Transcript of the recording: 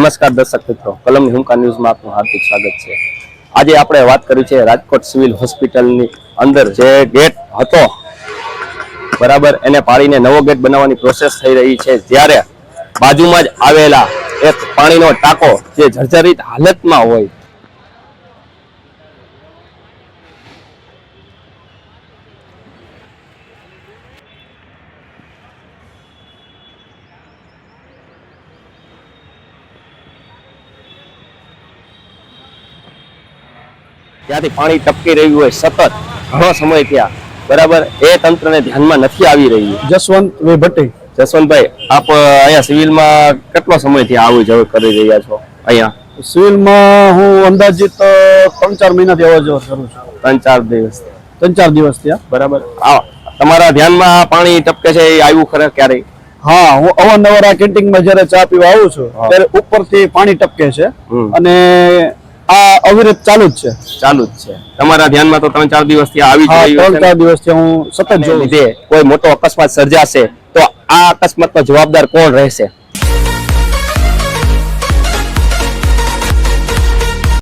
નમસ્કાર દર્શક મિત્રો, કલમ હુમકા ન્યૂઝમાં આપનું હાર્દિક સ્વાગત છે। આજે આપણે વાત કરી છે રાજકોટ સિવિલ હોસ્પિટલની અંદર જે ગેટ હતો બરાબર એને પાડીને નવો ગેટ બનાવવાની પ્રોસેસ થઈ રહી છે, જ્યારે બાજુમાં જ આવેલા એક પાણીનો ટાંકો જે જર્જરિત હાલતમાં હોય ત્યાંથી પાણી ટપકી રહ્યું હોય સતત ઘણો સમય થયા બરાબર, એ તંત્રને ધ્યાનમાં નથી આવી રહ્યું। જસવંત ભટ્ટી। જસવંતભાઈ, આપ અહીંયા સિવિલમાં કેટલો સમયથી આવું જવું કરી રહ્યા છો? અહીંયા સિવિલમાં હું અંદાજિત 3-4 મહિનાથી અવર જવર કરું છું। 3-4 દિવસ થયા બરાબર। તમારા ધ્યાનમાં પાણી ટપકે છે એ આવ્યું ખરે ક્યારે? હા, હું અવારનવાર આ કેન્ટીનમાં જ્યારે ચા પીવા આવું છું ત્યારે ઉપરથી પાણી ટપકે છે અને આ અવિરત ચાલુ જ છે। તમારા ધ્યાનમાં તો 3-4 દિવસથી આવી જ રહ્યું છે? 3-4 દિવસથી હું સતત જોઉં લીધે કોઈ મોટો અકસ્માત સર્જાશે તો આ અકસ્માતનો જવાબદાર કોણ રહેશે?